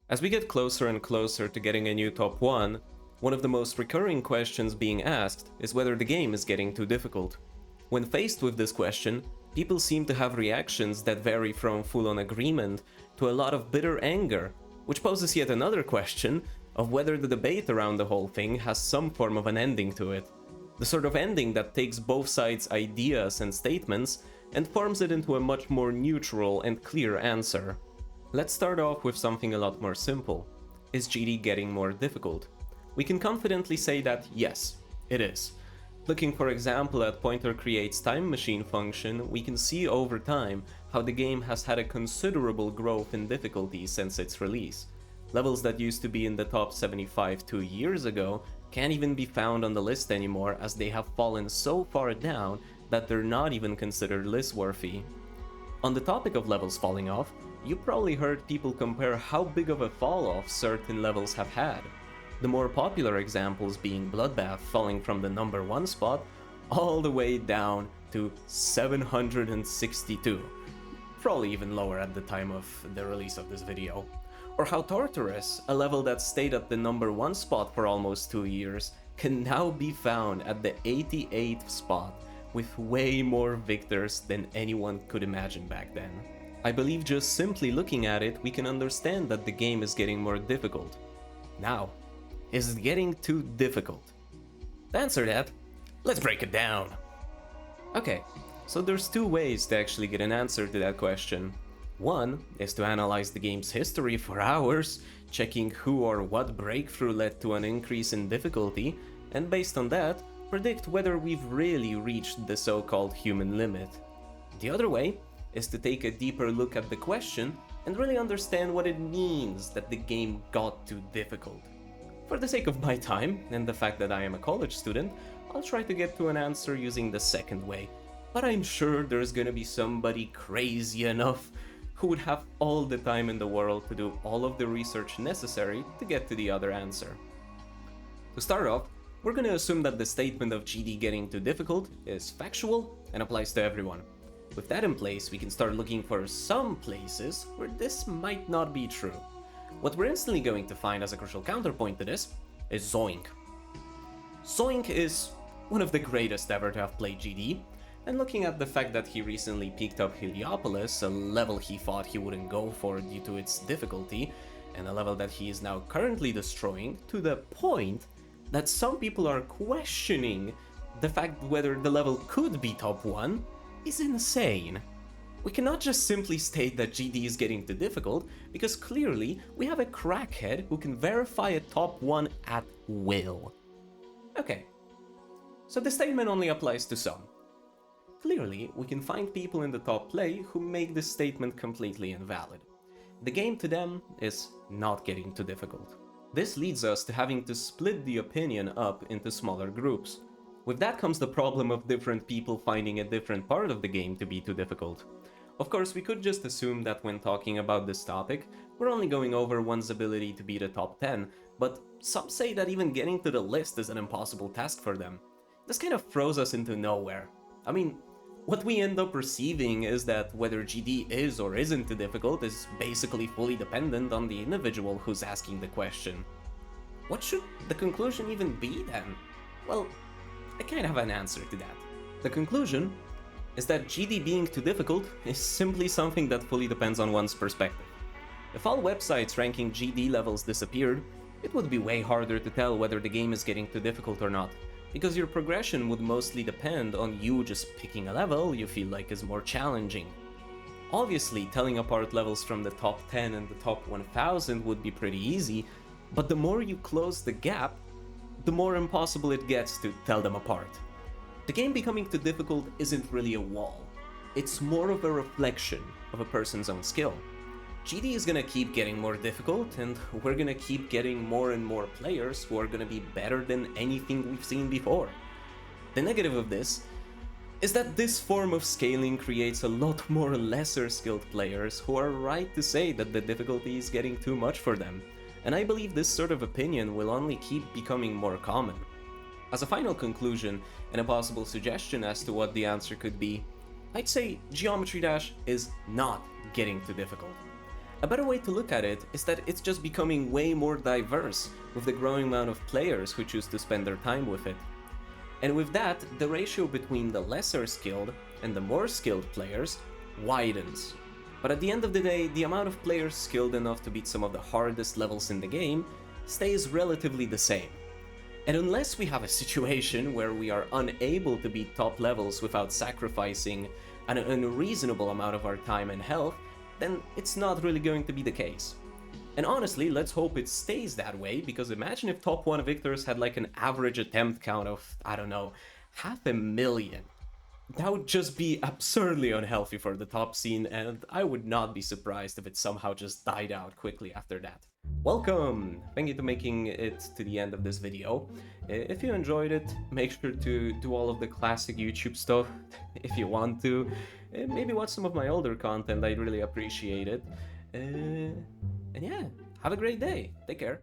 As we get closer and closer to getting a new top 1, one of the most recurring questions being asked is whether the game is getting too difficult. When faced with this question, people seem to have reactions that vary from full-on agreement to a lot of bitter anger, which poses yet another question of whether the debate around the whole thing has some form of an ending to it. The sort of ending that takes both sides' ideas and statements and forms it into a much more neutral and clear answer. Let's start off with something a lot more simple. Is GD getting more difficult? We can confidently say that yes, it is. Looking for example at pointer creates time machine function, we can see over time how the game has had a considerable growth in difficulty since its release. Levels that used to be in the top 75 2 years ago can't even be found on the list anymore, as they have fallen so far down that they're not even considered list worthy. On the topic of levels falling off, you probably heard people compare how big of a fall off certain levels have had. The more popular examples being Bloodbath falling from the number 1 spot all the way down to 762, probably even lower at the time of the release of this video. Or how Torturous, a level that stayed at the number 1 spot for almost 2 years, can now be found at the 88th spot with way more victors than anyone could imagine back then. I believe just simply looking at it, we can understand that the game is getting more difficult. Now, is it getting too difficult? To answer that, let's break it down. Okay, so there's 2 ways to actually get an answer to that question. One is to analyze the game's history for hours, checking who or what breakthrough led to an increase in difficulty, and based on that, predict whether we've really reached the so-called human limit. The other way is to take a deeper look at the question and really understand what it means that the game got too difficult. For the sake of my time and the fact that I am a college student, I'll try to get to an answer using the second way, but I'm sure there's gonna be somebody crazy enough who would have all the time in the world to do all of the research necessary to get to the other answer. To start off, we're gonna assume that the statement of GD getting too difficult is factual and applies to everyone. With that in place, we can start looking for some places where this might not be true. What we're instantly going to find as a crucial counterpoint to this is Zoink. Zoink is one of the greatest ever to have played GD, and looking at the fact that he recently picked up Heliopolis, a level he thought he wouldn't go for due to its difficulty, and a level that he is now currently destroying to the point that some people are questioning the fact whether the level could be top 1, is insane. We cannot just simply state that GD is getting too difficult, because clearly we have a crackhead who can verify a top 1 at will. Okay, so the statement only applies to some. Clearly, we can find people in the top play who make this statement completely invalid. The game to them is not getting too difficult. This leads us to having to split the opinion up into smaller groups. With that comes the problem of different people finding a different part of the game to be too difficult. Of course, we could just assume that when talking about this topic, we're only going over one's ability to beat a top 10, but some say that even getting to the list is an impossible task for them. This kind of throws us into nowhere. I mean, what we end up receiving is that whether GD is or isn't too difficult is basically fully dependent on the individual who's asking the question. What should the conclusion even be then? Well, I kind of have an answer to that. The conclusion is that GD being too difficult is simply something that fully depends on one's perspective. If all websites ranking GD levels disappeared, it would be way harder to tell whether the game is getting too difficult or not, because your progression would mostly depend on you just picking a level you feel like is more challenging. Obviously, telling apart levels from the top 10 and the top 1000 would be pretty easy, but the more you close the gap, the more impossible it gets to tell them apart. The game becoming too difficult isn't really a wall. It's more of a reflection of a person's own skill. GD is gonna keep getting more difficult, and we're gonna keep getting more and more players who are gonna be better than anything we've seen before. The negative of this is that this form of scaling creates a lot more lesser skilled players who are right to say that the difficulty is getting too much for them, and I believe this sort of opinion will only keep becoming more common. As a final conclusion, and a possible suggestion as to what the answer could be, I'd say Geometry Dash is not getting too difficult. A better way to look at it is that it's just becoming way more diverse with the growing amount of players who choose to spend their time with it. And with that, the ratio between the lesser skilled and the more skilled players widens. But at the end of the day, the amount of players skilled enough to beat some of the hardest levels in the game stays relatively the same. And unless we have a situation where we are unable to beat top levels without sacrificing an unreasonable amount of our time and health, then it's not really going to be the case. And honestly, let's hope it stays that way, because imagine if top 1 victors had like an average attempt count of, I don't know, 500,000. That would just be absurdly unhealthy for the top scene, and I would not be surprised if it somehow just died out quickly after that. Welcome! Thank you for making it to the end of this video. If you enjoyed it, make sure to do all of the classic YouTube stuff if you want to. Maybe watch some of my older content, I'd really appreciate it. And yeah, have a great day. Take care.